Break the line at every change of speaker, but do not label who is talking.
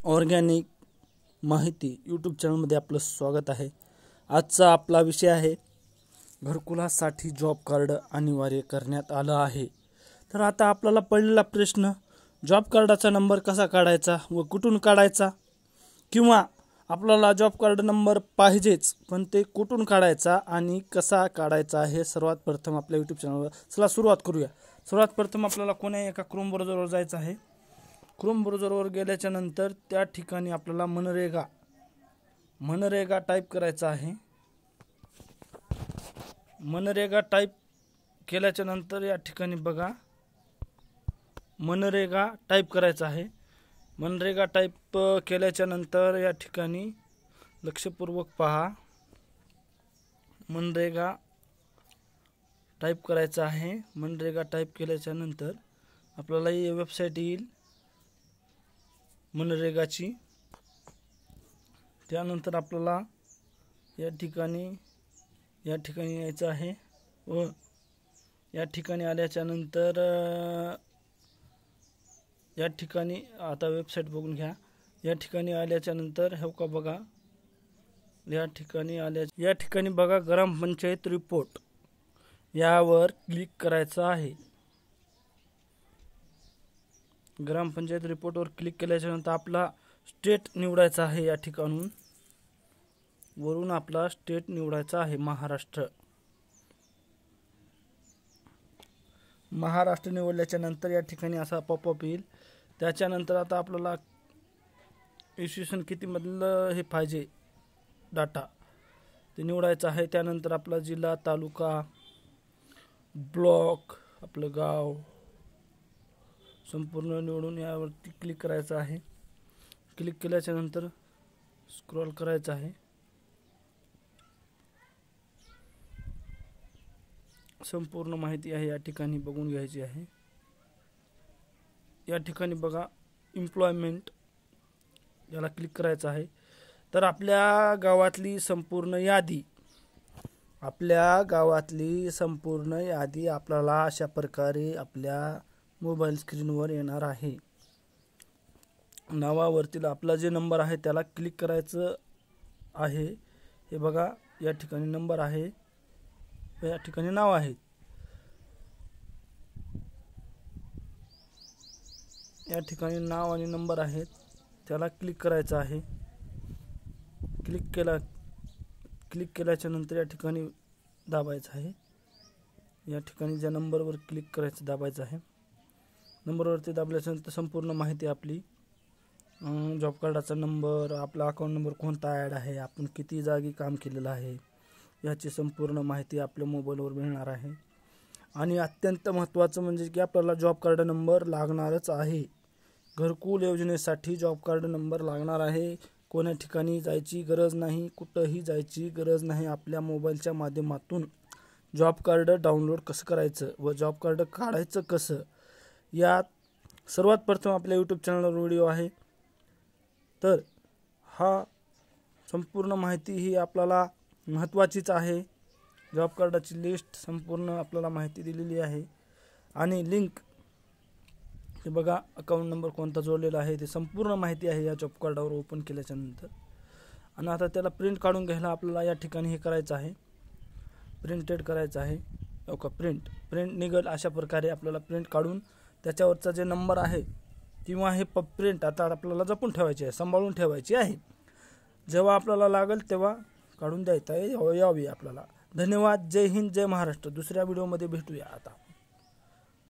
Organic माहिती YouTube चॅनलमध्ये आपलं स्वागत आहे। आजचा आपला विषय आहे घरकुलासाठी जॉब कार्ड अनिवार्य करण्यात आलं आहे। तर आता आपल्याला पडलेला प्रश्न, जॉब कार्डाचा नंबर कसा काढायचा व कुठून काढायचा, किंवा आपल्याला जॉब कार्ड नंबर पाहिजेच पण ते कुठून काढायचा आणि कसा काढायचा हे सर्वात प्रथम आपल्या यूट्यूब चॅनलवर चला सुरुवात करूया। सर्वात प्रथम आपल्याला कोणत्याही एका क्रोम ब्राउझरवर जायचं आहे। क्रोम ब्राउझरवर गेल्याच्या नंतर त्या ठिकाणी आपल्याला मनरेगा टाइप करायचा आहे। मनरेगा टाइप केल्याच्या नंतर या ठिकाणी बघा मनरेगा टाइप करायचा आहे। मनरेगा टाइप केल्याच्या नंतर या ठिकाणी लक्षपूर्वक पहा, मनरेगा टाइप करायचा आहे। मनरेगा टाइप केल्याच्या नंतर आपल्याला ही वेबसाईट येईल मनरेगाची। त्यानंतर आपल्याला या ठिकाणी यायचं आहे व या ठिकाणी आल्याच्या नंतर या ठिकाणी आता वेबसाईट बघून घ्या। या ठिकाणी आल्याच्या नंतर हे का बघा, या ठिकाणी बघा ग्रामपंचायत रिपोर्ट यावर क्लिक करायचं आहे। ग्रामपंचायत रिपोर्टवर क्लिक केल्याच्या नंतर आपला स्टेट निवडायचा आहे। या ठिकाणून वरून आपला स्टेट निवडायचा आहे महाराष्ट्र। महाराष्ट्र निवडल्याच्या नंतर या ठिकाणी असा पॉपअप येईल। त्याच्यानंतर आता आपल्याला इसवीसन किती मधलं हे पाहिजे डाटा ते निवडायचं आहे। त्यानंतर आपला जिल्हा, तालुका, ब्लॉक, आपलं गाव संपूर्ण निवडून यावरती क्लिक करायचं आहे। क्लिक केल्याच्या नंतर स्क्रॉल करायचं आहे। संपूर्ण माहिती आहे या ठिकाणी बघून घ्यायची आहे। या ठिकाणी बघा एम्प्लॉयमेंट याला क्लिक करायचं आहे। तर आपल्या गावातली संपूर्ण यादी आपल्याला अशा प्रकारे आपल्या मोबाईल स्क्रीनवर येणार आहे। नावावरती आपला जे नंबर आहे त्याला क्लिक करायचं आहे। हे बघा या ठिकाणी नंबर आहे, या ठिकाणी नाव आहे। या ठिकाणी नाव आणि नंबर आहेत, त्याला क्लिक करायचं आहे। क्लिक केल्याच्या नंतर या ठिकाणी दाबायचं आहे। या ठिकाणी ज्या नंबरवर क्लिक करायचं दाबायचं आहे, नंबरवरती दाबल्याच्या नंतर संपूर्ण माहिती आपली जॉब कार्डाचा नंबर, आपला अकाउंट नंबर कोणता ॲड आहे, आपण किती जागी काम केलेलं आहे याची संपूर्ण माहिती आपल्या मोबाईलवर मिळणार आहे। आणि अत्यंत महत्त्वाचं म्हणजे की आपल्याला जॉब कार्ड नंबर लागणारच आहे। घरकुल योजनेसाठी जॉब कार्ड नंबर लागणार आहे। कोण्या ठिकाणी जायची गरज नाही, कुठंही जायची गरज नाही। आपल्या मोबाईलच्या माध्यमातून जॉब कार्ड डाउनलोड कसं करायचं व जॉब कार्ड काढायचं कसं, यात सर्वात प्रथम आपल्या यूट्यूब चॅनलवर व्हिडिओ आहे। तर हा संपूर्ण माहिती ही आपल्याला महत्त्वाचीच आहे। जॉब कार्डाची लिस्ट संपूर्ण आपल्याला माहिती दिलेली आहे आणि लिंक हे बघा अकाउंट नंबर कोणता जोडलेला आहे ते संपूर्ण माहिती आहे या जॉब कार्डावर ओपन केल्याच्या नंतर। आणि आता त्याला प्रिंट काढून घ्यायला आपल्याला या ठिकाणी हे करायचं आहे, प्रिंटेड करायचं आहे। ओके, प्रिंट निघेल अशा प्रकारे आपल्याला प्रिंट काढून त्याच्यावरचा जे नंबर आहे किंवा हे प्रिंट आता आपल्याला जपून ठेवायची आहे, सांभाळून ठेवायची आहे। जेव्हा आपल्याला लागेल तेव्हा काढून द्यायचा यावी आपल्याला। धन्यवाद। जय हिंद, जय महाराष्ट्र। दुसऱ्या व्हिडिओमध्ये भेटूया आता।